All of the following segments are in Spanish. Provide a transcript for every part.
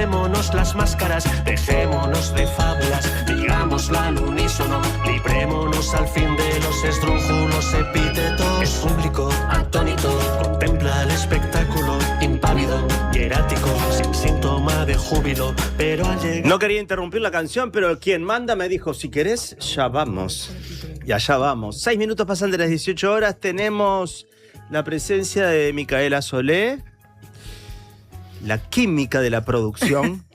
Quitémonos las máscaras, dejémonos de fábulas, digámosla al unísono, librémonos al fin de los esdrújulos epítetos. El público, atónito, contempla el espectáculo, impávido, hierático, sin síntoma de júbilo, pero al llegar... No quería interrumpir la canción, pero quien manda me dijo, si querés, ya vamos. Y allá vamos. 6 minutos pasan de las 18 horas, tenemos la presencia de Micaela Solé, la química de la producción.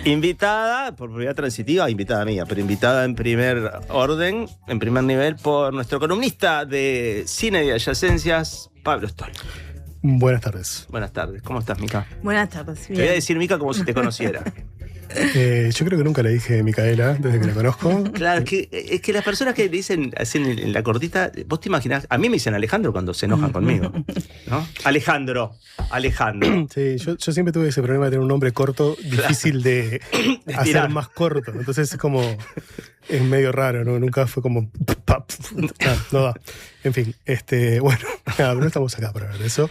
Invitada, por propiedad transitiva, invitada mía, pero invitada en primer orden, en primer nivel, por nuestro columnista de cine y adyacencias, Pablo Stoll. Buenas tardes. Buenas tardes, ¿cómo estás, Mica? Buenas tardes. Te voy a decir Mica como si te conociera. Yo creo que nunca le dije Micaela desde que la conozco. Claro, es que las personas que dicen, hacen en la cortita, vos te imaginás, a mí me dicen Alejandro cuando se enojan conmigo, ¿no? Alejandro. Sí, yo siempre tuve ese problema de tener un nombre corto, difícil de hacer más corto. Entonces es como, es medio raro, ¿no? Nunca fue como, no da. En fin, bueno, no estamos acá para hablar de eso.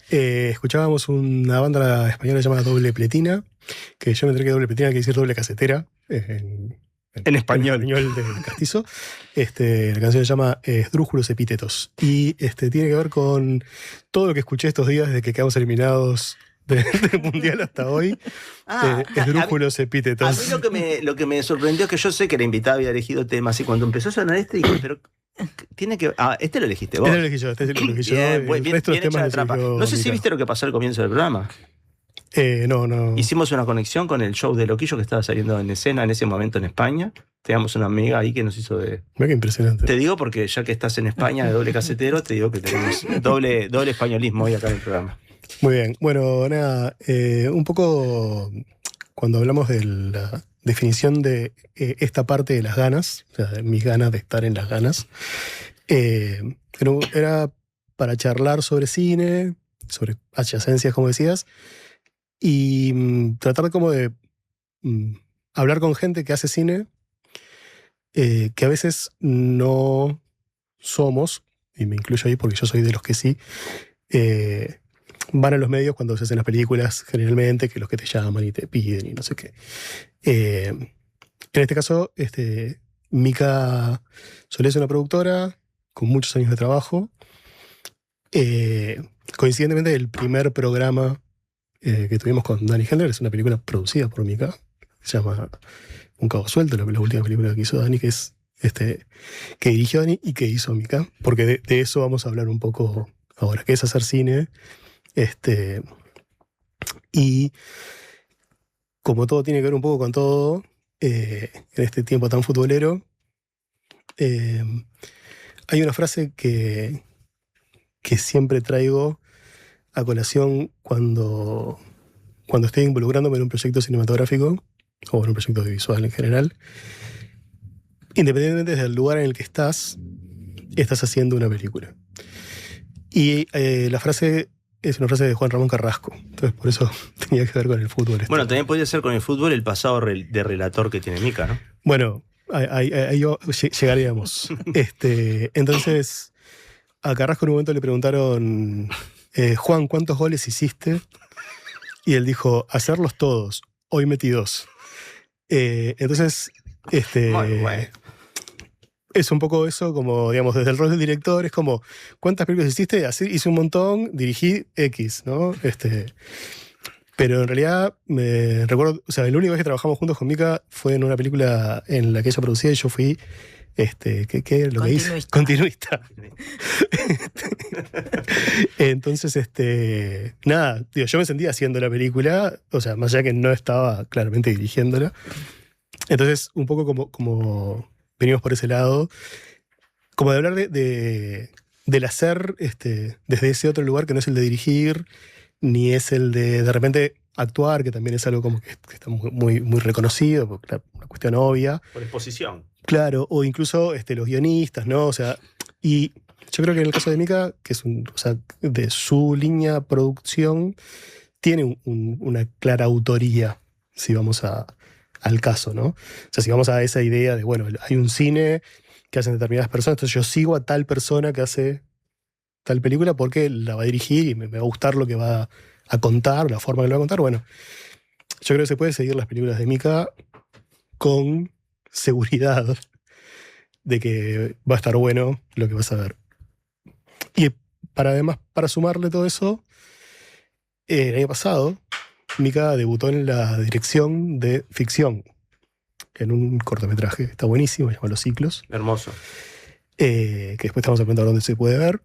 Escuchábamos una banda española llamada Doble Pletina, que yo me enteré que doble pletina quiere decir doble casetera en español del castizo. La canción se llama Esdrújulos Epítetos y tiene que ver con todo lo que escuché estos días desde que quedamos eliminados del Mundial hasta hoy. Esdrújulos Epítetos. A mí lo que me sorprendió es que yo sé que la invitada había elegido temas y cuando empezó a sonar dije, pero tiene que... este lo elegiste vos. Este lo elegí yo. Bien hecha la trampa. No sé si viste lo que pasó al comienzo del programa. No. Hicimos una conexión con el show de Loquillo que estaba saliendo en escena en ese momento en España. Teníamos una amiga ahí que nos hizo de... Mira qué impresionante. Te digo porque ya que estás en España de doble casetero, te digo que tenemos doble españolismo hoy acá en el programa. Muy bien. Bueno, nada, un poco cuando hablamos de la definición de esta parte de las ganas, o sea, de mis ganas de estar en las ganas, era para charlar sobre cine, sobre adyacencias, como decías, y tratar como de hablar con gente que hace cine, que a veces no somos, y me incluyo ahí porque yo soy de los que sí, van a los medios cuando se hacen las películas, generalmente, que los que te llaman y te piden y no sé qué. En este caso, Mica Solé es una productora con muchos años de trabajo. Coincidentemente, el primer programa que tuvimos con Dani Hendler es una película producida por Mica, se llama Un Cabo Suelto, la última película que hizo Dani, que es que dirigió Dani y que hizo Mica, porque de eso vamos a hablar un poco ahora, que es hacer cine. Y como todo tiene que ver un poco con todo, en este tiempo tan futbolero, hay una frase que siempre traigo a colación cuando estoy involucrándome en un proyecto cinematográfico o en un proyecto audiovisual en general. Independientemente del lugar en el que estás haciendo una película. Y la frase es una frase de Juan Ramón Carrasco. Entonces, por eso tenía que ver con el fútbol. Bueno, también podría ser con el fútbol el pasado de relator que tiene Mica, ¿no? Bueno, ahí llegaríamos. Entonces, a Carrasco en un momento le preguntaron, Juan, ¿cuántos goles hiciste? Y él dijo, hacerlos todos. Hoy metí 2. Entonces, Muy bueno. Es un poco eso, como, digamos, desde el rol del director, es como, ¿cuántas películas hiciste? Así, hice un montón, dirigí X, ¿no? Pero en realidad, me recuerdo, o sea, la única vez que trabajamos juntos con Mica fue en una película en la que ella producía y yo fui, ¿qué lo que hice? Continuista. Entonces, nada, digo, yo me sentía haciendo la película, o sea, más allá que no estaba claramente dirigiéndola. Entonces, un poco como venimos por ese lado, como de hablar del hacer desde ese otro lugar que no es el de dirigir, ni es el de repente actuar, que también es algo como que está muy, muy reconocido, porque una cuestión obvia. Por exposición. Claro, o incluso los guionistas, ¿no? O sea, y yo creo que en el caso de Mica, que es o sea, de su línea producción, tiene una clara autoría, si vamos al caso, ¿no? O sea, si vamos a esa idea de, bueno, hay un cine que hacen determinadas personas, entonces yo sigo a tal persona que hace tal película porque la va a dirigir y me va a gustar lo que va a contar, la forma que lo va a contar. Bueno, yo creo que se puede seguir las películas de Mika con seguridad de que va a estar bueno lo que vas a ver. Y además, para sumarle todo eso, el año pasado, Mika debutó en la dirección de ficción, en un cortometraje. Está buenísimo, se llama Los Ciclos. Hermoso. Que después te vamos a contar dónde se puede ver,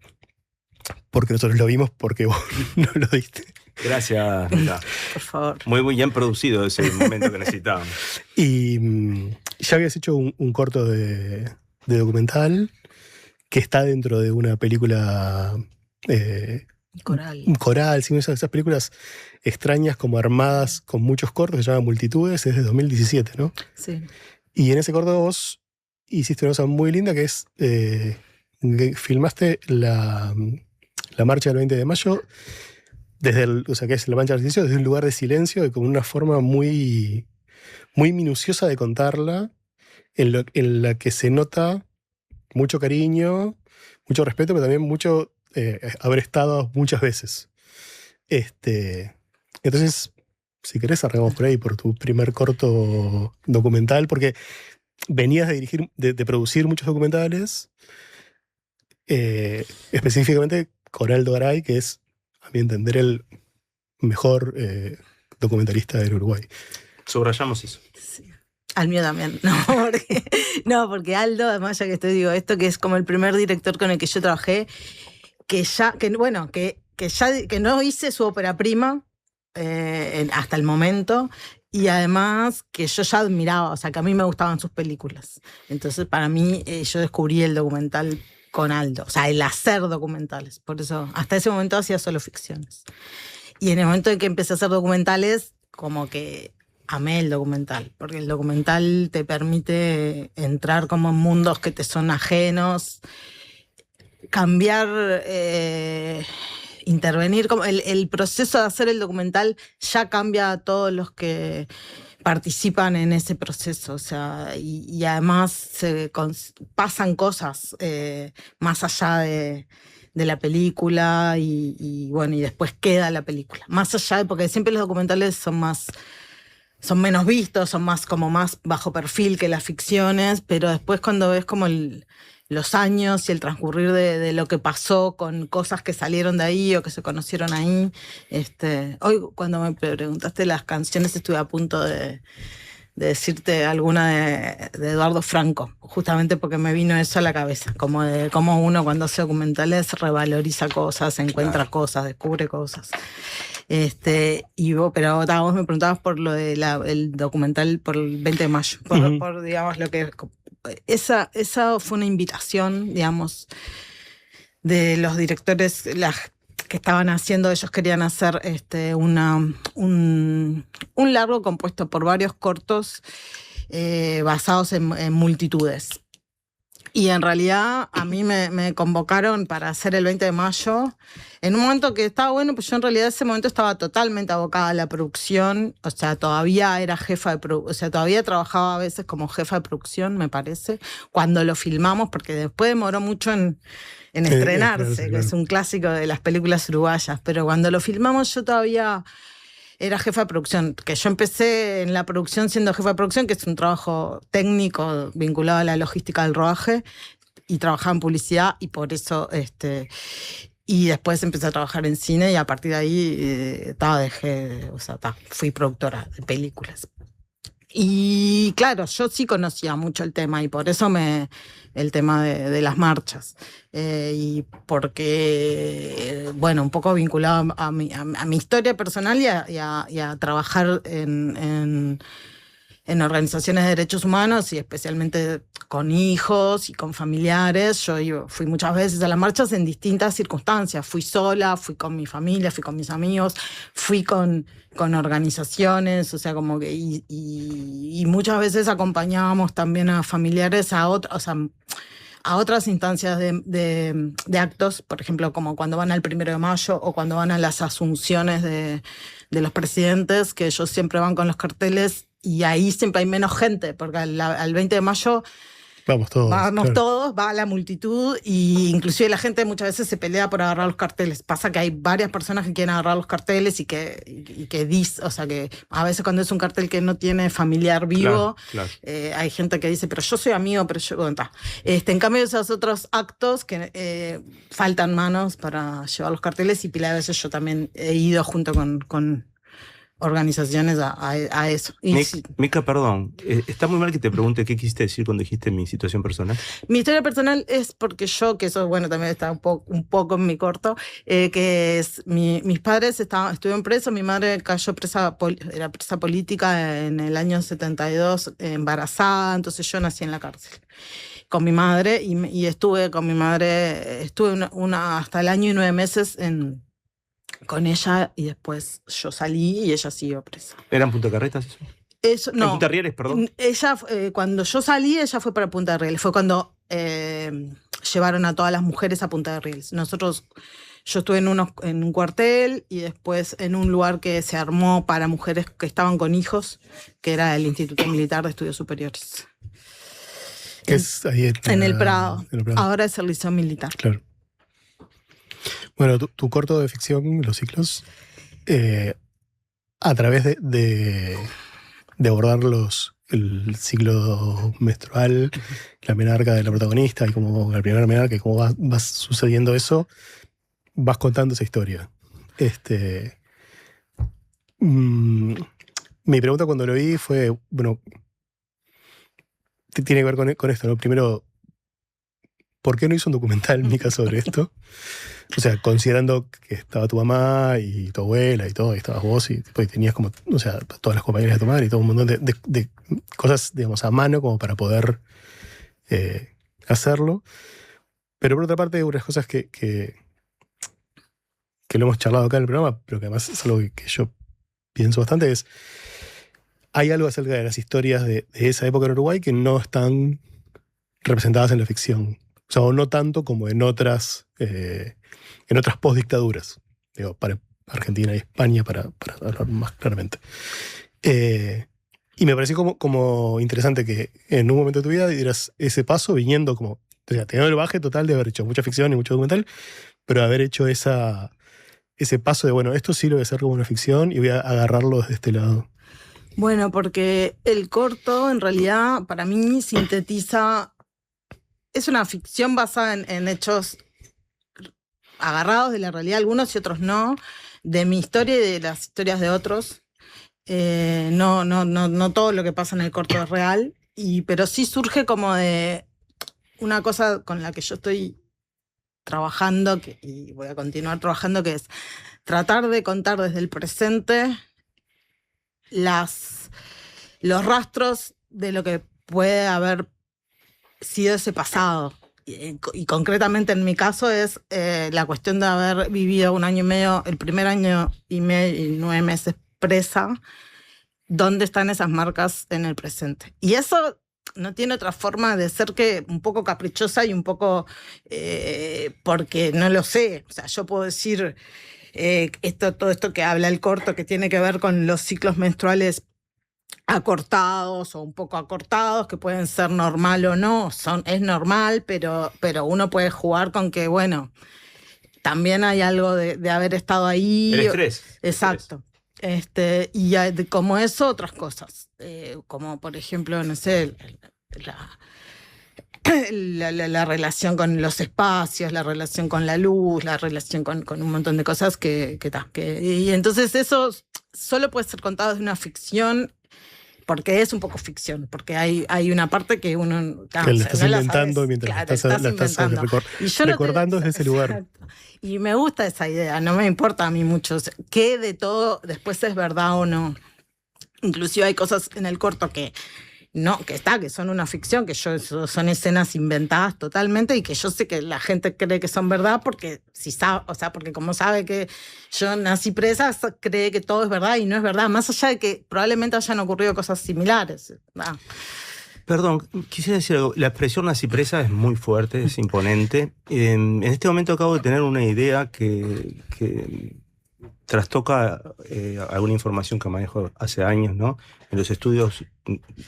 porque nosotros lo vimos porque vos no lo diste. Gracias, Mika. Por favor. Muy bien producido ese momento que necesitábamos. Y ya habías hecho un corto de documental que está dentro de una película coral, ¿sí? Esas películas extrañas como armadas con muchos cortos, se llama Multitudes, es de 2017, ¿no? Sí. Y en ese corto vos hiciste una cosa muy linda que es que filmaste la marcha del 20 de mayo o sea, que es la marcha del ejercicio, desde un lugar de silencio y con una forma muy, muy minuciosa de contarla, en la que se nota mucho cariño, mucho respeto, pero también mucho haber estado muchas veces. Entonces, si querés, arrancamos por ahí, por tu primer corto documental, porque venías de dirigir, de producir muchos documentales, específicamente con Aldo Garay, que es, a mi entender, el mejor documentalista del Uruguay. Subrayamos eso. Sí. Al mío también. Porque Aldo, además, ya que estoy, digo esto, que es como el primer director con el que yo trabajé, que no hice su ópera prima hasta el momento, y además que yo ya admiraba, o sea, que a mí me gustaban sus películas. Entonces, para mí, yo descubrí el documental con Aldo, o sea, el hacer documentales. Por eso, hasta ese momento hacía solo ficciones. Y en el momento en que empecé a hacer documentales, como que amé el documental, porque el documental te permite entrar como en mundos que te son ajenos, cambiar, intervenir, como el proceso de hacer el documental ya cambia a todos los que participan en ese proceso, o sea, y además pasan cosas más allá de la película y bueno, y después queda la película. Más allá de, porque siempre los documentales son menos vistos, son más bajo perfil que las ficciones, pero después cuando ves como los años y el transcurrir de lo que pasó con cosas que salieron de ahí o que se conocieron ahí. Hoy cuando me preguntaste las canciones estuve a punto de decirte alguna de Eduardo Franco, justamente porque me vino eso a la cabeza, como de cómo uno cuando hace documentales revaloriza cosas, encuentra cosas, descubre cosas. Pero vos me preguntabas por lo del documental por el 20 de mayo, por digamos lo que... Esa fue una invitación, digamos, de los directores que estaban haciendo. Ellos querían hacer un largo compuesto por varios cortos basados en multitudes. Y en realidad a mí me convocaron para hacer el 20 de mayo en un momento que estaba bueno, pues yo en realidad ese momento estaba totalmente abocada a la producción, o sea, todavía era jefa de o sea, todavía trabajaba a veces como jefa de producción, me parece, cuando lo filmamos, porque después demoró mucho en estrenarse, que es un clásico de las películas uruguayas, pero cuando lo filmamos yo todavía era jefa de producción, que yo empecé en la producción siendo jefa de producción, que es un trabajo técnico vinculado a la logística del rodaje, y trabajaba en publicidad, y por eso, y después empecé a trabajar en cine, y a partir de ahí fui productora de películas. Y claro, yo sí conocía mucho el tema, y por eso el tema de las marchas. Y porque, bueno, un poco vinculado a mi historia personal y a trabajar en organizaciones de derechos humanos, y especialmente con hijos y con familiares. Yo fui muchas veces a las marchas en distintas circunstancias. Fui sola, fui con mi familia, fui con mis amigos, fui con organizaciones, o sea, como que y muchas veces acompañábamos también a familiares a otras instancias de actos, por ejemplo, como cuando van al 1 de mayo o cuando van a las asunciones de los presidentes, que ellos siempre van con los carteles, y ahí siempre hay menos gente, porque al 20 de mayo Vamos todos. Vamos claro. todos, va la multitud, y inclusive la gente muchas veces se pelea por agarrar los carteles. Pasa que hay varias personas que quieren agarrar los carteles y que o sea, que a veces cuando es un cartel que no tiene familiar vivo, Claro. hay gente que dice, pero yo soy amigo, pero yo... Bueno, en cambio, esos otros actos que faltan manos para llevar los carteles, y pila de veces yo también he ido junto con organizaciones a eso. Y sí, Mica, perdón, está muy mal que te pregunte qué quisiste decir cuando dijiste mi situación personal. mi historia personal es porque yo, que eso, bueno, también está un poco en mi corto, que es, mis padres estuvieron presos, mi madre cayó era presa política en el año 72, embarazada, entonces yo nací en la cárcel con mi madre, y estuve con mi madre, estuve hasta el año y 9 meses con ella, y después yo salí y ella siguió presa. ¿Eran Punta Carretas eso? Eso, no. Punta Rieles, perdón. Ella, cuando yo salí, ella fue para Punta de Rieles. Fue cuando llevaron a todas las mujeres a Punta de Rieles. Yo estuve en un cuartel, y después en un lugar que se armó para mujeres que estaban con hijos, que era el Instituto Militar de Estudios Superiores. Que es ahí En el Prado. en el Prado. Ahora es el Liceo Militar. Claro. Bueno, tu corto de ficción, Los Ciclos, a través de abordar el ciclo menstrual, la menarca de la protagonista, y como la primera menarca, y cómo va sucediendo eso, vas contando esa historia. Mi pregunta cuando lo vi fue, bueno, tiene que ver con esto, ¿no? Primero, ¿por qué no hizo un documental, Mica, sobre esto? O sea, considerando que estaba tu mamá y tu abuela y todo, y estabas vos, y tenías como, o sea, todas las compañeras de tu madre y todo un montón de cosas, digamos, a mano como para poder hacerlo. Pero por otra parte, unas cosas que lo hemos charlado acá en el programa, pero que además es algo que yo pienso bastante, es hay algo acerca de las historias de esa época en Uruguay que no están representadas en la ficción. O sea, o no tanto como en otras postdictaduras. Digo, para Argentina y España, para hablar más claramente. Y me pareció como interesante que en un momento de tu vida dieras ese paso viniendo como, o sea, teniendo el baje total de haber hecho mucha ficción y mucho documental, pero haber hecho ese paso de, bueno, esto sí lo voy a hacer como una ficción y voy a agarrarlo desde este lado. Bueno, porque el corto, en realidad, para mí sintetiza... Es una ficción basada en hechos agarrados de la realidad, algunos y otros no, de mi historia y de las historias de otros. No todo lo que pasa en el corto es real, pero sí surge como de una cosa con la que yo estoy trabajando, y voy a continuar trabajando, que es tratar de contar desde el presente los rastros de lo que puede haber sido ese pasado. Y concretamente en mi caso es la cuestión de haber vivido 1 año y medio, el primer año y medio y 9 meses presa, ¿dónde están esas marcas en el presente? Y eso no tiene otra forma de ser que un poco caprichosa y un poco porque no lo sé. O sea, yo puedo decir todo esto que habla el corto, que tiene que ver con los ciclos menstruales acortados o un poco acortados, que pueden ser normal o no, es normal, pero uno puede jugar con que, bueno, también hay algo de haber estado ahí. El estrés. Exacto. Y como eso, otras cosas. Como, por ejemplo, no sé, la relación con los espacios, la relación con la luz, la relación con un montón de cosas y entonces eso solo puede ser contado desde una ficción, porque es un poco ficción, porque hay una parte que uno... Que la estás inventando mientras la estás recordando desde ese lugar. Exacto. Y me gusta esa idea, no me importa a mí mucho qué de todo después es verdad o no. Inclusive hay cosas en el corto que son una ficción, que son escenas inventadas totalmente, y que yo sé que la gente cree que son verdad porque porque como sabe que yo nací presa, cree que todo es verdad y no es verdad, más allá de que probablemente hayan ocurrido cosas similares. Perdón, quisiera decir algo. La expresión nací presa es muy fuerte, es imponente. En este momento acabo de tener una idea que trastoca alguna información que manejo hace años, ¿no? En los estudios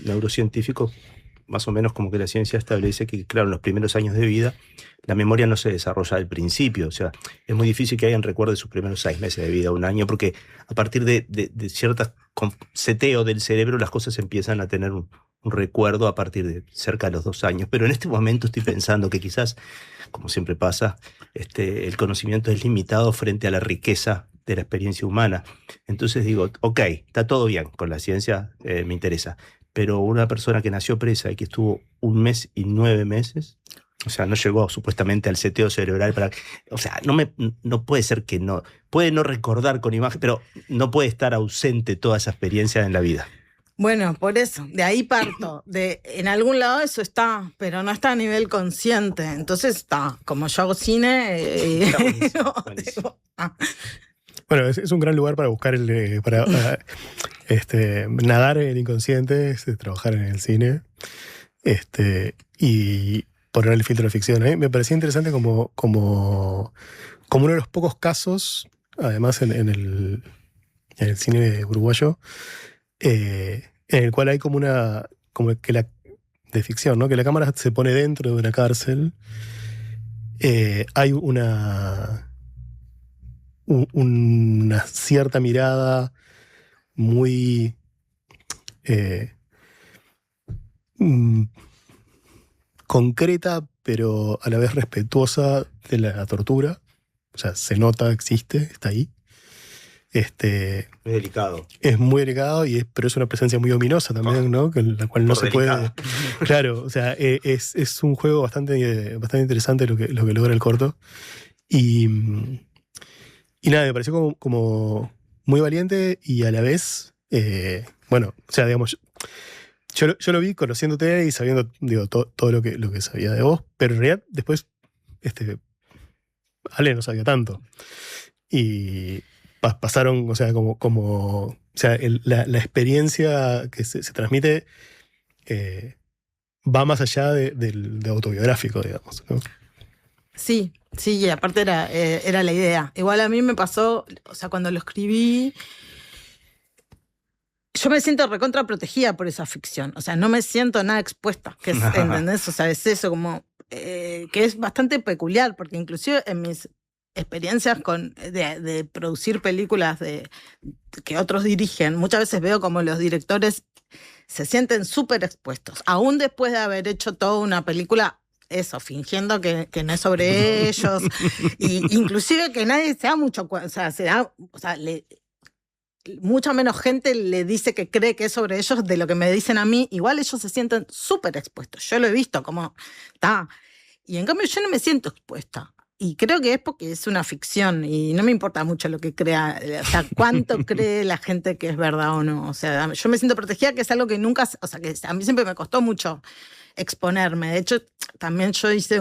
neurocientíficos más o menos como que la ciencia establece que, claro, en los primeros años de vida la memoria no se desarrolla al principio. O sea, es muy difícil que alguien recuerde sus primeros 6 meses de vida, un año, porque a partir de ciertas seteo del cerebro las cosas empiezan a tener un recuerdo a partir de cerca de los 2 años. Pero en este momento estoy pensando que quizás, como siempre pasa, el conocimiento es limitado frente a la riqueza de la experiencia humana. Entonces digo, ok, está todo bien con la ciencia, me interesa. Pero una persona que nació presa y que estuvo 1 mes y 9 meses, o sea, no llegó supuestamente al seteo cerebral para... O sea, no puede ser que no... Puede no recordar con imagen, pero no puede estar ausente toda esa experiencia en la vida. Bueno, por eso, de ahí parto. En algún lado eso está, pero no está a nivel consciente. Entonces está, como yo hago cine... Está buenísimo, buenísimo. Bueno, es un gran lugar para buscar nadar en el inconsciente, trabajar en el cine y poner el filtro de ficción. Me parecía interesante como uno de los pocos casos, además en el cine uruguayo, en el cual hay de ficción, ¿no? Que la cámara se pone dentro de una cárcel. Hay una cierta mirada muy concreta, pero a la vez respetuosa de la tortura. O sea, se nota, existe, está ahí. Es delicado. Es muy delicado, pero es una presencia muy ominosa también, ¿no? La cual no se puede... Claro, o sea, es un juego bastante interesante lo que logra el corto. Y nada, me pareció como muy valiente y a la vez, bueno, o sea, digamos, yo lo vi conociéndote y sabiendo, digo, todo lo que sabía de vos, pero en realidad después, Ale no sabía tanto. Y pasaron, o sea, o sea, la experiencia que se transmite va más allá de autobiográfico, digamos, ¿no? Sí, y aparte era la idea. Igual a mí me pasó, o sea, cuando lo escribí, yo me siento recontra protegida por esa ficción. O sea, no me siento nada expuesta, que es, ¿entendés? O sea, es eso, como que es bastante peculiar, porque inclusive en mis experiencias de producir películas que otros dirigen, muchas veces veo como los directores se sienten súper expuestos, aún después de haber hecho toda una película, eso, fingiendo que no es sobre ellos, y inclusive que nadie se da mucho cuenta, o sea, mucha menos gente le dice que cree que es sobre ellos de lo que me dicen a mí. Igual ellos se sienten súper expuestos. Yo lo he visto como está. Y en cambio yo no me siento expuesta. Y creo que es porque es una ficción y no me importa mucho lo que crea, o sea, cuánto cree la gente que es verdad o no. O sea, yo me siento protegida, que es algo que nunca, o sea, que a mí siempre me costó mucho exponerme. De hecho, también yo hice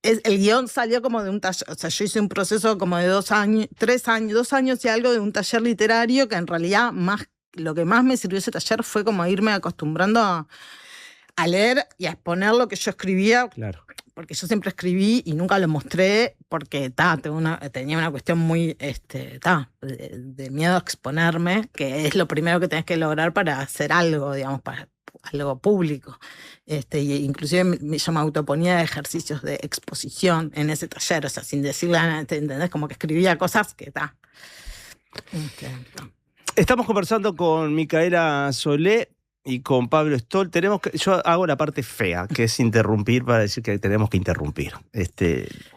el guión salió como de un taller, o sea, yo hice un proceso como de 2 años, 2 años y algo de un taller literario que en realidad lo que más me sirvió ese taller fue como irme acostumbrando a leer y a exponer lo que yo escribía. Claro. Porque yo siempre escribí y nunca lo mostré porque tenía una cuestión muy de miedo a exponerme, que es lo primero que tenés que lograr para hacer algo, digamos, para algo público. Y inclusive yo me autoponía de ejercicios de exposición en ese taller, o sea, sin decirle nada, ¿entendés? Como que escribía cosas que Estamos conversando con Micaela Solé y con Pablo Stoll. Yo hago la parte fea, que es interrumpir para decir que tenemos que interrumpir.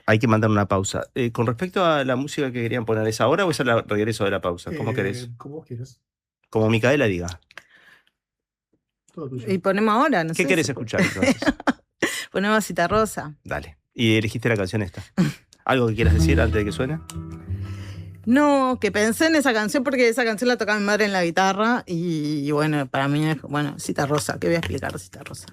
Hay que mandar una pausa. Con respecto a la música que querían poner, ¿es ahora o es al regreso de la pausa? ¿Cómo querés? Como vos quieras. Como Micaela diga. Y ponemos ahora, no sé. ¿Qué querés escuchar entonces? Ponemos Citarrosa. Dale. Y elegiste la canción esta. ¿Algo que quieras decir antes de que suene? No, que pensé en esa canción porque esa canción la tocaba mi madre en la guitarra y bueno, para mí es, Citarrosa. ¿Qué voy a explicar de Citarrosa?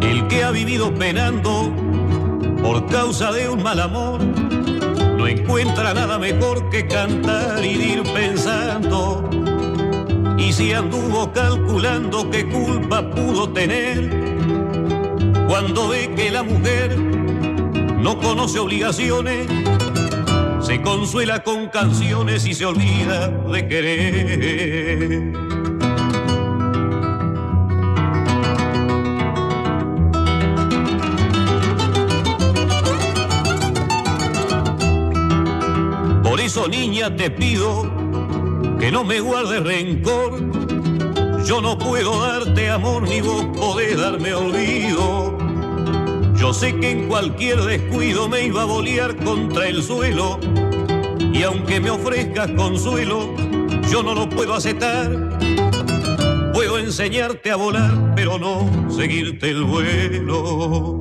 El que ha vivido penando por causa de un mal amor no encuentra nada mejor que cantar y ir pensando y y si anduvo calculando qué culpa pudo tener cuando ve que la mujer no conoce obligaciones, se consuela con canciones y se olvida de querer. Por eso, niña, te pido que no me guardes rencor. Yo no puedo darte amor ni vos podés darme olvido. Yo sé que en cualquier descuido me iba a bolear contra el suelo, y aunque me ofrezcas consuelo, yo no lo puedo aceptar. Puedo enseñarte a volar, pero no seguirte el vuelo.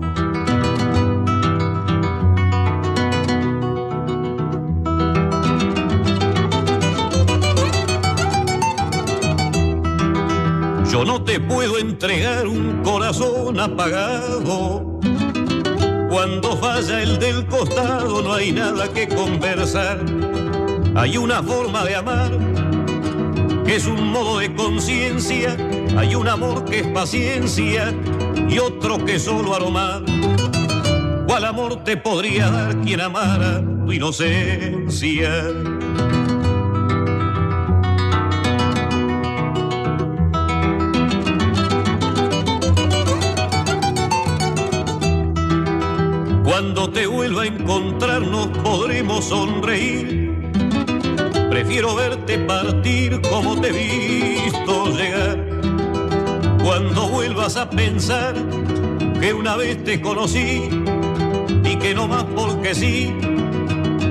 Yo no te puedo entregar un corazón apagado. Cuando falla el del costado no hay nada que conversar. Hay una forma de amar que es un modo de conciencia. Hay un amor que es paciencia y otro que es solo aromar. ¿Cuál amor te podría dar quien amara tu inocencia? Cuando te vuelva a encontrar nos podremos sonreír. Prefiero verte partir como te he visto llegar. Cuando vuelvas a pensar que una vez te conocí y que no más porque sí,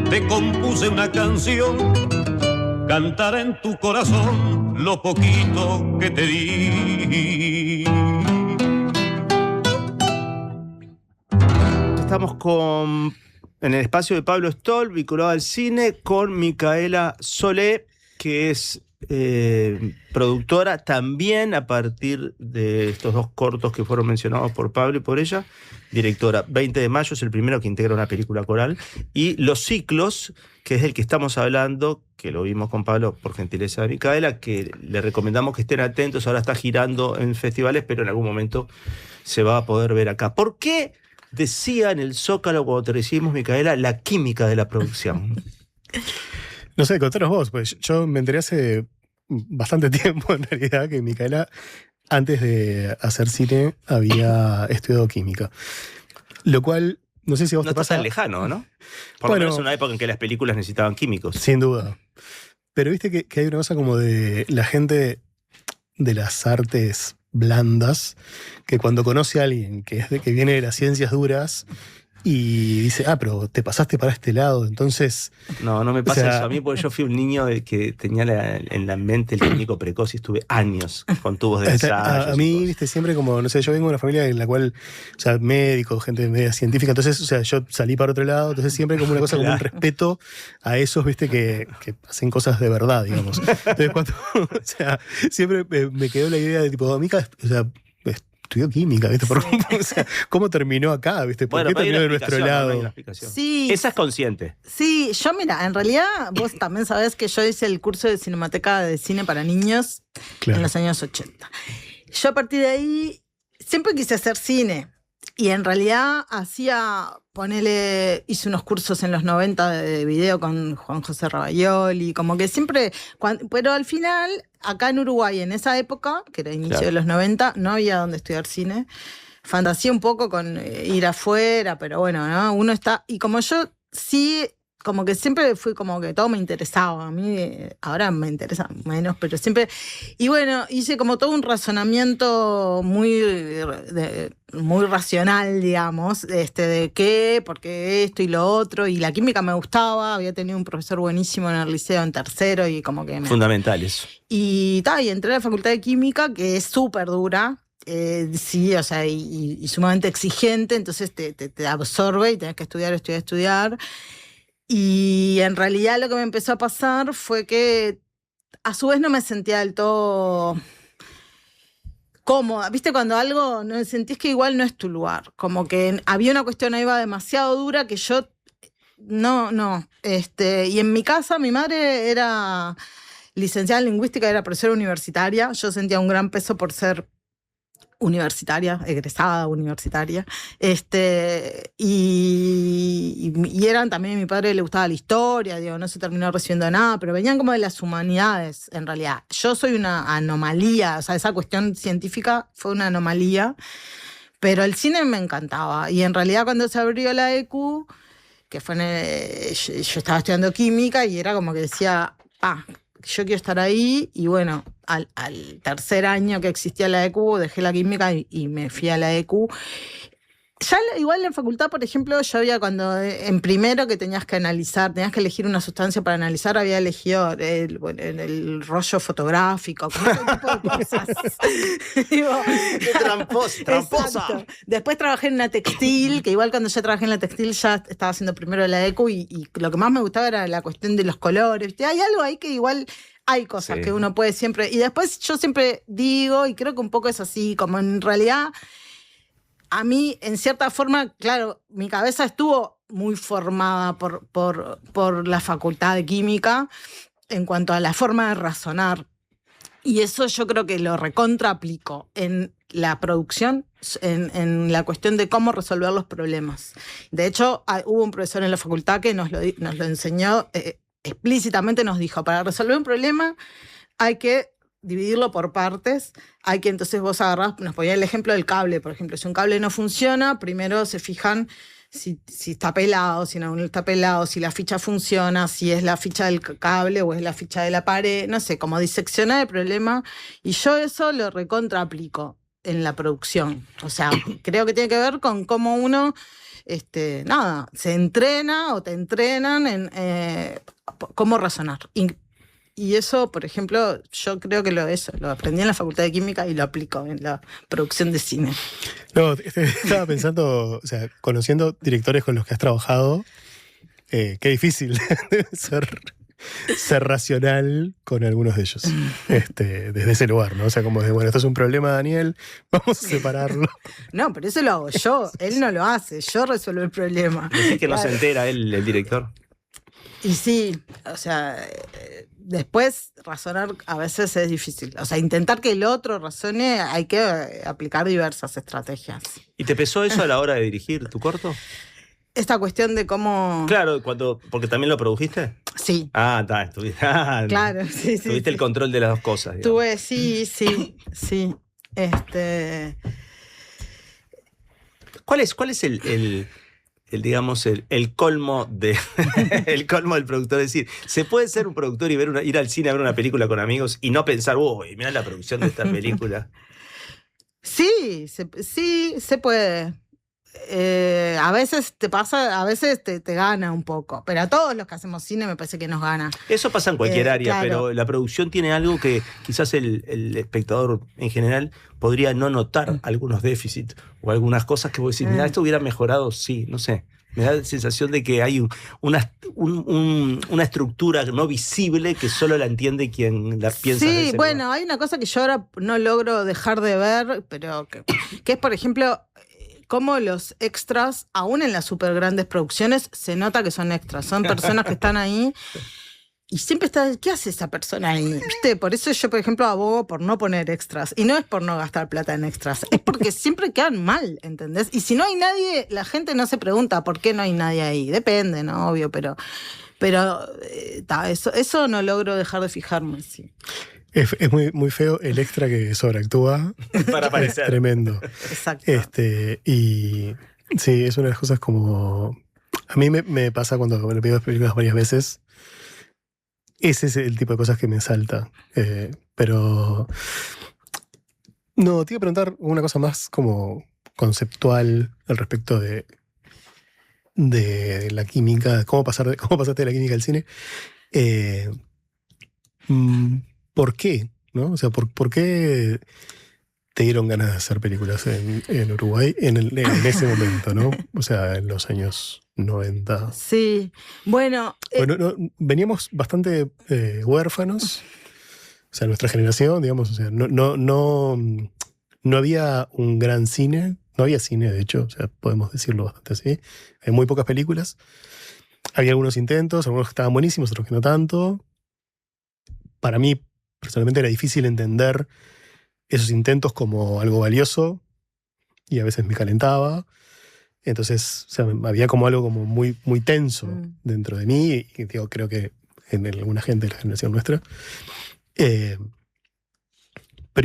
te compuse una canción. Cantará en tu corazón lo poquito que te di. Estamos en el espacio de Pablo Stoll, vinculado al cine, con Micaela Solé, que es productora también a partir de estos dos cortos que fueron mencionados por Pablo y por ella. Directora, 20 de mayo es el primero que integra una película coral. Y Los Ciclos, que es el que estamos hablando, que lo vimos con Pablo por gentileza de Micaela, que le recomendamos que estén atentos. Ahora está girando en festivales, pero en algún momento se va a poder ver acá. ¿Por qué decía en el Zócalo cuando te recibimos, Micaela, la química de la producción? No sé, contanos vos, pues yo me enteré hace bastante tiempo en realidad que Micaela, antes de hacer cine, había estudiado química. Lo cual, no sé si a vos no te pasa. No está tan lejano, ¿no? Por lo menos en una época en que las películas necesitaban químicos. Sin duda. Pero viste que hay una cosa como de la gente de las artes blandas, que cuando conoce a alguien que viene de las ciencias duras y dice, pero te pasaste para este lado, entonces... No me pasa eso a mí, porque yo fui un niño que tenía en la mente el químico precoz y estuve años con tubos de ensayo. A mí, viste, siempre como, no sé, yo vengo de una familia en la cual, o sea, médicos, gente media científica, entonces, o sea, yo salí para otro lado, entonces siempre como una cosa, como un respeto a esos, viste, que hacen cosas de verdad, digamos. Entonces cuando, o sea, siempre me quedó la idea de tipo, Mica, o sea, estudió química, ¿viste? O sea, ¿cómo terminó acá, viste? ¿Por qué terminó de nuestro lado? Sí. Esa es consciente. Sí, yo mira, en realidad vos también sabés que yo hice el curso de Cinemateca de Cine para Niños en los años 80. Yo a partir de ahí siempre quise hacer cine. Y en realidad hice unos cursos en los 90 de video con Juan José Rabayoli, como que siempre, pero al final, acá en Uruguay, en esa época, que era inicio de los 90, no había donde estudiar cine. Fantasía un poco con ir afuera, pero bueno, ¿no? Uno está, y como yo sí, como que siempre fui como que todo me interesaba. A mí ahora me interesa menos, pero siempre... Y bueno, hice como todo un razonamiento muy racional, digamos, de qué, porque esto y lo otro. Y la química me gustaba, había tenido un profesor buenísimo en el liceo en tercero y como que... Fundamentales. Y entré a la facultad de química, que es súper dura. Sí, o sea, y sumamente exigente, entonces te absorbe y tenés que estudiar. Y en realidad lo que me empezó a pasar fue que a su vez no me sentía del todo cómoda. ¿Viste? Cuando algo no sentís que igual no es tu lugar. Como que había una cuestión ahí demasiado dura que yo no. Y en mi casa mi madre licenciada en lingüística, era profesora universitaria. Yo sentía un gran peso por ser universitaria, egresada universitaria. Y eran también, a mi padre le gustaba la historia, digo, no se terminó recibiendo nada, pero venían como de las humanidades, en realidad. Yo soy una anomalía, o sea, esa cuestión científica fue una anomalía, pero el cine me encantaba. Y en realidad cuando se abrió la ECU, que fue yo estaba estudiando química y era como que decía, yo quiero estar ahí. Y bueno, al tercer año que existía la ECU, dejé la química y me fui a la ECU. Ya igual en facultad, por ejemplo, yo había cuando en primero que tenías que analizar, tenías que elegir una sustancia para analizar, había elegido el rollo fotográfico, como ese tipo de cosas. Digo, Tramposa. exacto. Después trabajé en una textil, que igual cuando yo trabajé en la textil ya estaba haciendo primero la ECU y lo que más me gustaba era la cuestión de los colores. Hay algo ahí que igual hay cosas que uno puede siempre... Y después yo siempre digo, y creo que un poco es así, como en realidad... A mí, en cierta forma, claro, mi cabeza estuvo muy formada por la facultad de química en cuanto a la forma de razonar. Y eso yo creo que lo recontra aplico en la producción, en la cuestión de cómo resolver los problemas. De hecho, hubo un profesor en la facultad que nos lo enseñó explícitamente, nos dijo, para resolver un problema hay que dividirlo por partes, hay que entonces vos agarrás, nos ponía el ejemplo del cable, por ejemplo, si un cable no funciona, primero se fijan si está pelado, si no está pelado, si la ficha funciona, si es la ficha del cable o es la ficha de la pared, no sé, como diseccionar el problema, y yo eso lo recontra aplico en la producción. O sea, creo que tiene que ver con cómo uno se entrena o te entrenan en cómo razonar. Y eso, por ejemplo, yo creo que lo aprendí en la Facultad de Química y lo aplico en la producción de cine. No, estaba pensando, o sea, conociendo directores con los que has trabajado, qué difícil debe ser racional con algunos de ellos, desde ese lugar, ¿no? O sea, como de, bueno, esto es un problema, Daniel, vamos a separarlo. No, pero eso lo hago yo, él no lo hace, yo resuelvo el problema. Decís que no se entera él, el director. Y sí, o sea, después razonar a veces es difícil. O sea, intentar que el otro razone, hay que aplicar diversas estrategias. ¿Y te pesó eso a la hora de dirigir tu corto? Esta cuestión de cómo... Claro, porque también lo produjiste. Sí. Estuviste. Claro, sí. Tuviste el control de las dos cosas. Digamos. Tuve, sí. ¿Cuál es el digamos, el colmo el colmo del productor? Es decir, ¿se puede ser un productor y ir al cine a ver una película con amigos y no pensar, uy, mirá la producción de esta película? Sí, se puede. A veces te pasa, a veces te gana un poco, pero a todos los que hacemos cine me parece que nos gana. Eso pasa en cualquier área, claro. Pero la producción tiene algo que quizás el espectador en general podría no notar algunos déficits o algunas cosas que vos decís, mira, esto hubiera mejorado, sí, no sé. Me da la sensación de que hay una estructura no visible que solo la entiende quien la piensa. Sí, bueno, lugar. Hay una cosa que yo ahora no logro dejar de ver, pero que es, por ejemplo, cómo los extras, aún en las súper grandes producciones, se nota que son extras. Son personas que están ahí y siempre está, ¿qué hace esa persona ahí? ¿Viste? Por eso yo, por ejemplo, abogo por no poner extras. Y no es por no gastar plata en extras, es porque siempre quedan mal, ¿entendés? Y si no hay nadie, la gente no se pregunta por qué no hay nadie ahí. Depende, ¿no? Obvio, pero eso no logro dejar de fijarme, sí. Es muy, muy feo el extra que sobreactúa. Para aparecer. Es tremendo. Exacto. Y sí, es una de las cosas como... A mí me pasa cuando me pido películas varias veces. Ese es el tipo de cosas que me salta. Pero... No, te iba a preguntar una cosa más como conceptual al respecto de la química, cómo pasaste de la química al cine. ¿Por qué? ¿No? O sea, ¿por qué te dieron ganas de hacer películas en Uruguay en ese momento, ¿no? O sea, en los años 90. Sí, bueno... veníamos bastante huérfanos, o sea, nuestra generación, digamos, o sea, no había un gran cine, no había cine, de hecho, o sea, podemos decirlo bastante así. Hay muy pocas películas. Había algunos intentos, algunos que estaban buenísimos, otros que no tanto. para mí personalmente era difícil entender esos intentos como algo valioso y a veces me calentaba. Entonces, o sea, había como algo como muy, muy tenso dentro de mí y digo, creo que en alguna gente de la generación nuestra. Pero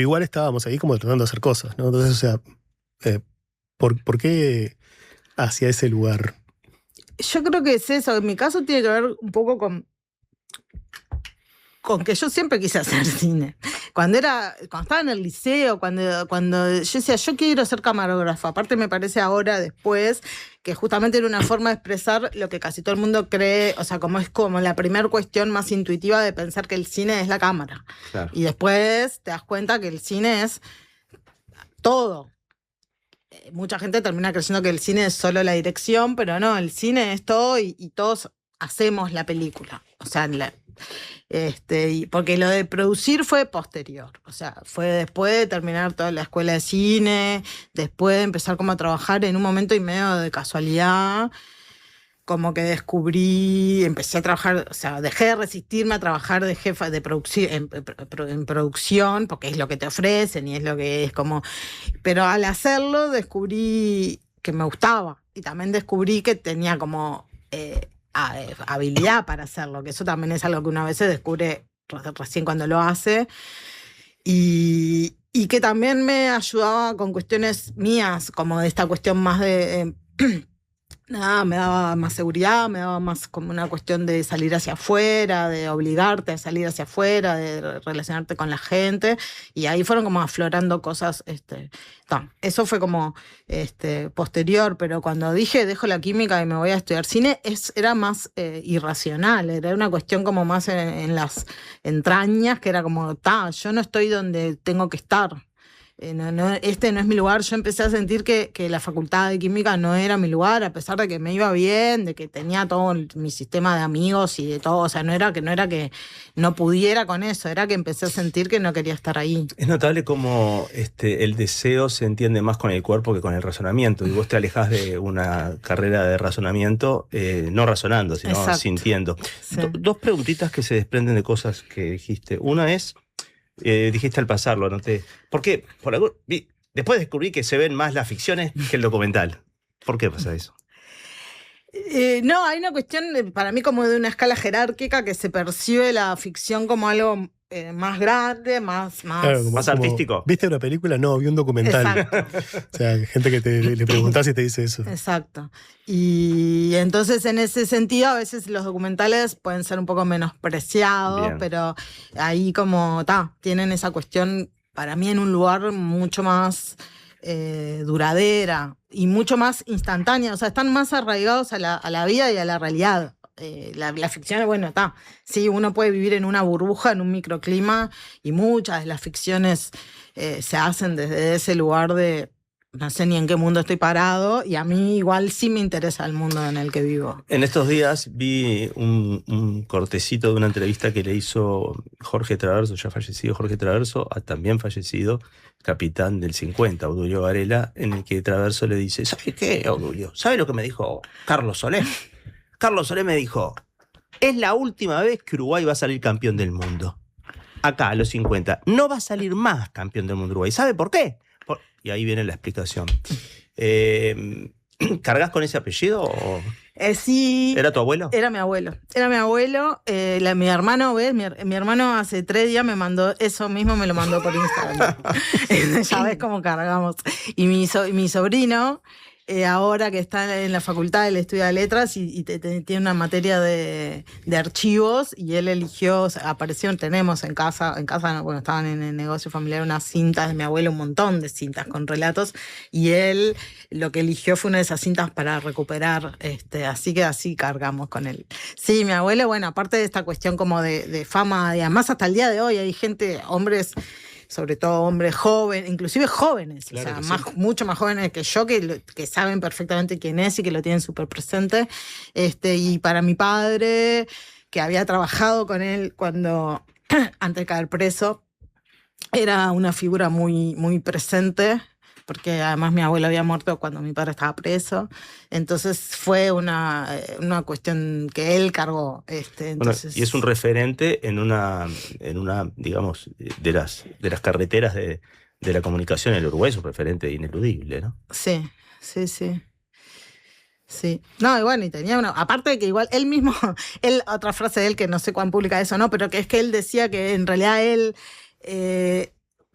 igual estábamos ahí como tratando de hacer cosas, ¿no? Entonces, o sea, ¿por qué hacia ese lugar? Yo creo que es eso. En mi caso tiene que ver un poco con que yo siempre quise hacer cine. Cuando estaba en el liceo, cuando yo decía, yo quiero ser camarógrafa. Aparte me parece ahora, después, que justamente era una forma de expresar lo que casi todo el mundo cree, o sea, como es como la primera cuestión más intuitiva de pensar que el cine es la cámara. Claro. Y después te das cuenta que el cine es todo. Mucha gente termina creyendo que el cine es solo la dirección, pero no, el cine es todo y todos hacemos la película. O sea, porque lo de producir fue posterior, o sea, fue después de terminar toda la escuela de cine, después de empezar como a trabajar en un momento y medio de casualidad, como que empecé a trabajar, o sea, dejé de resistirme a trabajar de jefa de producción en producción, porque es lo que te ofrecen y es lo que es como, pero al hacerlo descubrí que me gustaba y también descubrí que tenía como habilidad para hacerlo, que eso también es algo que una vez se descubre recién cuando lo hace, y que también me ayudaba con cuestiones mías, como de esta cuestión más de nada, me daba más seguridad, me daba más como una cuestión de salir hacia afuera, de obligarte a salir hacia afuera, de relacionarte con la gente, y ahí fueron como aflorando cosas, eso fue como posterior, pero cuando dije dejo la química y me voy a estudiar cine, era más irracional, era una cuestión como más en las entrañas, que era como, yo no estoy donde tengo que estar. Este no es mi lugar. Yo empecé a sentir que la facultad de química no era mi lugar, a pesar de que me iba bien, de que tenía todo mi sistema de amigos y de todo. O sea, no era que no pudiera con eso, era que empecé a sentir que no quería estar ahí. Es notable cómo el deseo se entiende más con el cuerpo que con el razonamiento. Y vos te alejás de una carrera de razonamiento, no razonando, sino Exacto. sintiendo. Sí. Dos preguntitas que se desprenden de cosas que dijiste. Una es, dijiste al pasar, lo anoté. ¿Por qué? Después descubrí que se ven más las ficciones que el documental. ¿Por qué pasa eso? No, hay una cuestión para mí como de una escala jerárquica, que se percibe la ficción como algo más grande, más Claro, más artístico. ¿Viste una película? No, vi un documental. Exacto. O sea, gente que le preguntás y te dice eso. Exacto. Y entonces en ese sentido a veces los documentales pueden ser un poco menospreciados, Bien. pero ahí como tienen esa cuestión para mí en un lugar mucho más duradera y mucho más instantánea, o sea, están más arraigados a la vida y a la realidad. La ficción, bueno, sí, uno puede vivir en una burbuja, en un microclima, y muchas de las ficciones se hacen desde ese lugar de no sé ni en qué mundo estoy parado, y a mí igual sí me interesa el mundo en el que vivo. En estos días vi un cortecito de una entrevista que le hizo Jorge Traverso, ya fallecido Jorge Traverso, a también fallecido capitán del 50, Obdulio Varela, en el que Traverso le dice, ¿sabe qué, Obdulio? ¿Sabe lo que me dijo Carlos Solé? Carlos Solé me dijo, es la última vez que Uruguay va a salir campeón del mundo. Acá, a los 50, no va a salir más campeón del mundo Uruguay. ¿Sabe por qué? Y ahí viene la explicación. ¿Cargas con ese apellido? ¿O Sí. ¿Era tu abuelo? Era mi abuelo. Mi hermano, ¿ves? Mi hermano hace 3 días me mandó eso mismo, me lo mandó por Instagram. Ya ves cómo cargamos. Y mi sobrino, ahora que está en la facultad, él estudia letras y tiene una materia de archivos, y él eligió, tenemos en casa, bueno, estaban en el negocio familiar unas cintas de mi abuelo, un montón de cintas con relatos, y él lo que eligió fue una de esas cintas para recuperar, así que así cargamos con él. Sí, mi abuelo, bueno, aparte de esta cuestión como de fama, y además hasta el día de hoy hay gente, hombres, sobre todo hombres jóvenes, inclusive jóvenes, Claro, o sea, mucho más jóvenes que yo, que saben perfectamente quién es y que lo tienen súper presente. Y para mi padre, que había trabajado con él antes de caer preso, era una figura muy, muy presente, porque además mi abuelo había muerto cuando mi padre estaba preso. Entonces fue una cuestión que él cargó. Entonces... Y es un referente en una digamos, de las carreteras de la comunicación en el Uruguay, es un referente ineludible, ¿no? Sí. Sí. No, y bueno, y tenía una... Aparte de que igual él mismo, otra frase de él que no sé cuán pública es o no, pero que es que él decía que en realidad él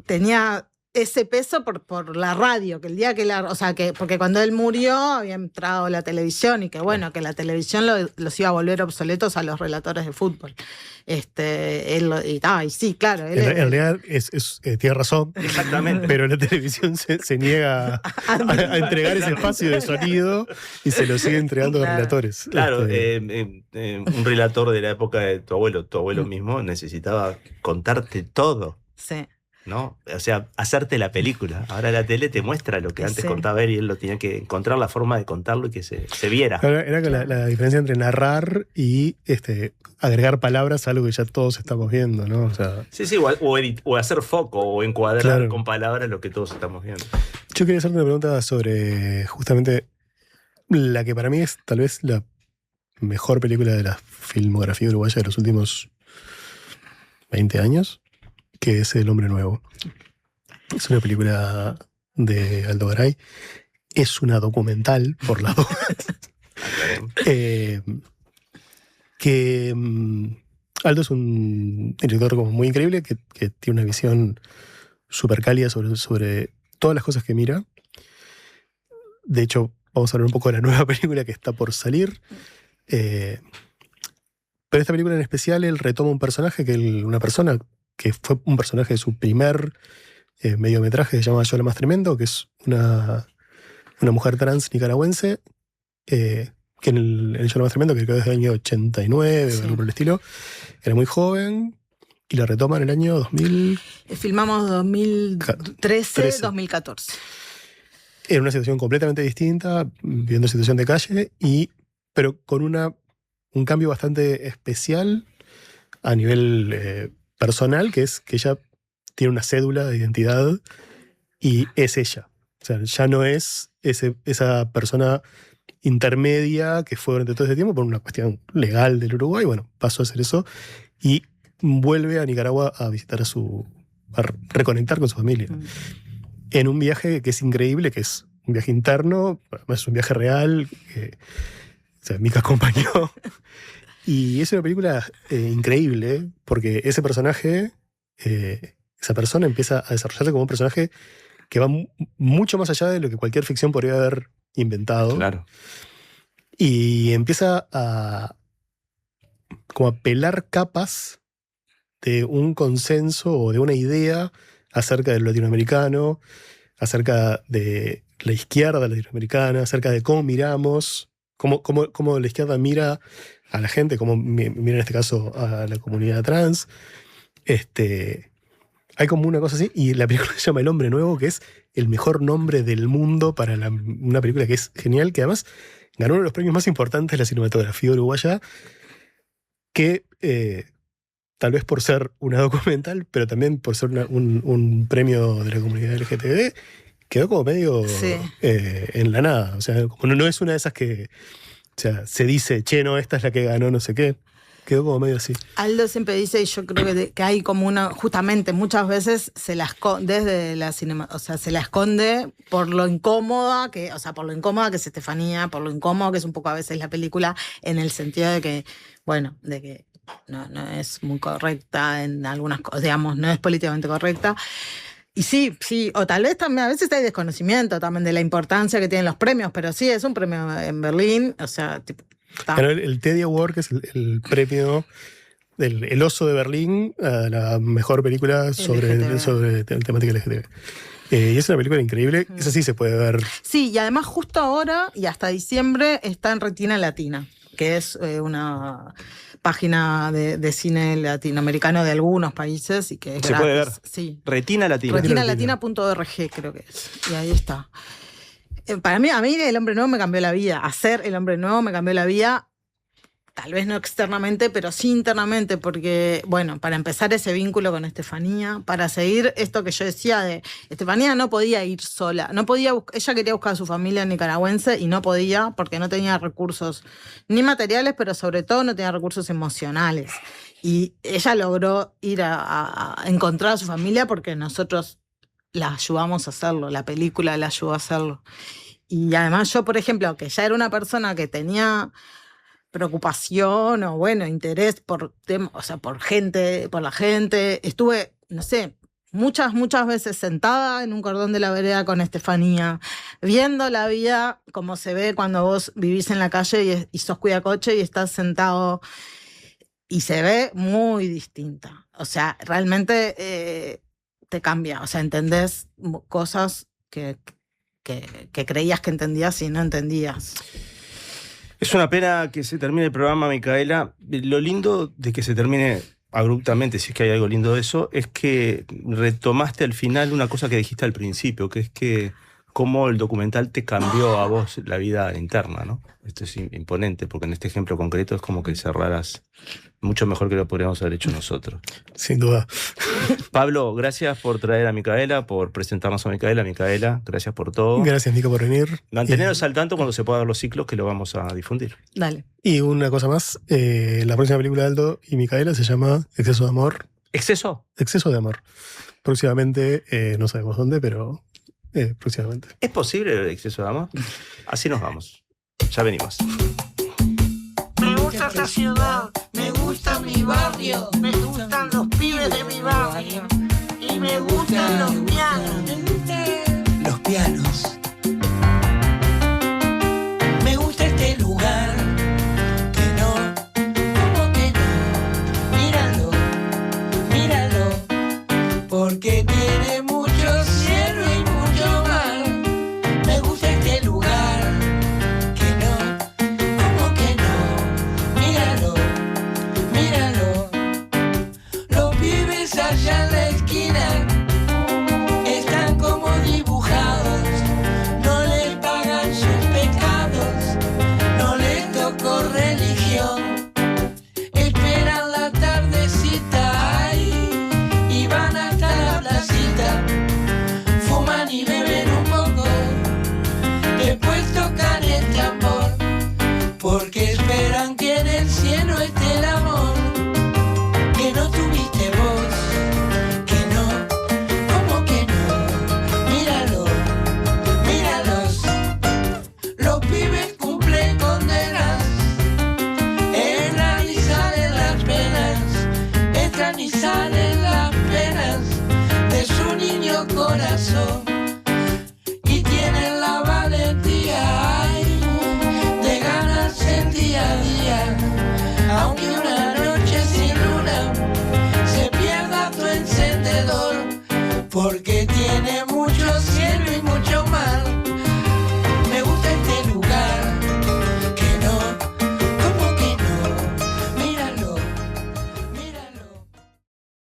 tenía ese peso por la radio, que el día que porque cuando él murió había entrado la televisión y que bueno, que la televisión los iba a volver obsoletos a los relatores de fútbol. Y sí, claro. En realidad tiene razón. Exactamente. Pero la televisión se niega a entregar ese espacio de sonido y se lo sigue entregando a los relatores. Claro, un relator de la época de tu abuelo mismo necesitaba contarte todo. Sí. ¿No? O sea, hacerte la película. Ahora la tele te muestra lo que antes contaba él y él lo tenía que encontrar la forma de contarlo y que se viera. Era que la diferencia entre narrar y agregar palabras a algo que ya todos estamos viendo, ¿no? O sea, sí, o hacer foco o encuadrar con palabras lo que todos estamos viendo. Yo quería hacerte una pregunta sobre justamente la que para mí es tal vez la mejor película de la filmografía uruguaya de los últimos 20 años. Que es El Hombre Nuevo. Es una película de Aldo Garay. Es una documental, por la duda. Aldo es un director como muy increíble que tiene una visión súper cálida sobre todas las cosas que mira. De hecho, vamos a hablar un poco de la nueva película que está por salir. Pero esta película en especial, él retoma un personaje una persona que fue un personaje de su primer mediometraje, que se llama Yo la más tremendo, que es una mujer trans nicaragüense, que en el Yo la más tremendo, que creo que es del año 89 o algo por el estilo, era muy joven, y la retoma en el año 2000. Filmamos 2013, 2014. Era una situación completamente distinta, viviendo situación de calle, pero con un cambio bastante especial a nivel personal, que es que ella tiene una cédula de identidad y es ella. O sea, ya no es esa persona intermedia que fue durante todo ese tiempo por una cuestión legal del Uruguay. Bueno, pasó a hacer eso y vuelve a Nicaragua a visitar a reconectar con su familia. En un viaje que es increíble, que es un viaje interno, además es un viaje real, o sea, Mica acompañó. Y es una película increíble, porque ese personaje, esa persona empieza a desarrollarse como un personaje que va mucho más allá de lo que cualquier ficción podría haber inventado. Claro. Y empieza a pelar capas de un consenso o de una idea acerca del latinoamericano, acerca de la izquierda latinoamericana, acerca de cómo miramos, cómo la izquierda mira a la gente, como mira en este caso a la comunidad trans. Hay como una cosa así, y la película se llama El Hombre Nuevo, que es el mejor nombre del mundo para una película que es genial, que además ganó uno de los premios más importantes de la cinematografía uruguaya, que tal vez por ser una documental, pero también por ser un premio de la comunidad LGTB, quedó como medio en la nada. O sea, como no es una de esas que... O sea, se dice, no, esta es la que ganó, no sé qué. Quedó como medio así. Aldo siempre dice, y yo creo que hay como justamente muchas veces se la esconde desde la cinema, o sea, se la esconde por lo incómoda que es Estefanía, por lo incómodo que es un poco a veces la película, en el sentido de que, bueno, de que no es muy correcta en algunas cosas, digamos, no es políticamente correcta. Y sí, o tal vez también a veces hay desconocimiento también de la importancia que tienen los premios, pero sí, es un premio en Berlín, o sea, tipo... Claro, el Teddy Award, que es el premio del Oso de Berlín a la mejor película sobre temática LGTB. Y es una película increíble, esa sí se puede ver. Sí, y además justo ahora y hasta diciembre está en Retina Latina, que es una página de cine latinoamericano de algunos países y que es se gratis. Puede ver. Sí. Retina Latina. Retinalatina.org creo que es. Y ahí está. A mí El Hombre Nuevo me cambió la vida. Hacer El Hombre Nuevo me cambió la vida tal vez no externamente, pero sí internamente, porque, bueno, para empezar ese vínculo con Estefanía, para seguir esto que yo decía de Estefanía no podía ir sola, no podía ella quería buscar a su familia nicaragüense y no podía porque no tenía recursos ni materiales, pero sobre todo no tenía recursos emocionales. Y ella logró ir a encontrar a su familia porque nosotros la ayudamos a hacerlo, la película la ayudó a hacerlo. Y además yo, por ejemplo, que ya era una persona que tenía preocupación o, bueno, interés por la gente, estuve, no sé, muchas veces sentada en un cordón de la vereda con Estefanía, viendo la vida como se ve cuando vos vivís en la calle y sos cuidacoche y estás sentado, y se ve muy distinta. O sea, realmente te cambia, o sea, entendés cosas que creías que entendías y no entendías. Es una pena que se termine el programa, Micaela. Lo lindo de que se termine abruptamente, si es que hay algo lindo de eso, es que retomaste al final una cosa que dijiste al principio, que es que cómo el documental te cambió a vos la vida interna, ¿no? Esto es imponente, porque en este ejemplo concreto es como que cerraras mucho mejor que lo podríamos haber hecho nosotros. Sin duda. Pablo, gracias por traer a Micaela, por presentarnos a Micaela. Micaela, gracias por todo. Gracias, Nico, por venir. Mantenernos al tanto cuando se pueda ver los ciclos, que lo vamos a difundir. Dale. Y una cosa más, la próxima película de Aldo y Micaela se llama Exceso de Amor. ¿Exceso? Exceso de Amor. Próximamente, no sabemos dónde, pero próximamente. ¿Es posible el exceso de amor? Así nos vamos. Ya venimos. Me gusta esta ciudad, me gusta mi barrio, me gustan los pibes de mi barrio y me gustan los pianos. Los pianos. Me gusta este lugar. Que no, ¿cómo que no? Míralo, míralo, porque tiene mucho cielo y mucho mar. Me gusta este lugar. Que no, ¿cómo que no? Míralo, míralo. Los pibes allá en la esquina están como dibujados, no les pagan sus pecados, no les tocó religión, esperan la tardecita ahí y van hasta la placita, fuman y beben un poco, después tocan el tambor, porque esperan que en el cielo esté el amor, que no tuviste vos, que no. ¿Cómo que no? Míralo, míralos. Los pibes cumplen condenas, entran y salen las penas, entran y salen las penas de su niño corazón. Y tienen la valentía, ay, de ganarse el día a día, aunque una noche sin luna se pierda tu encendedor, porque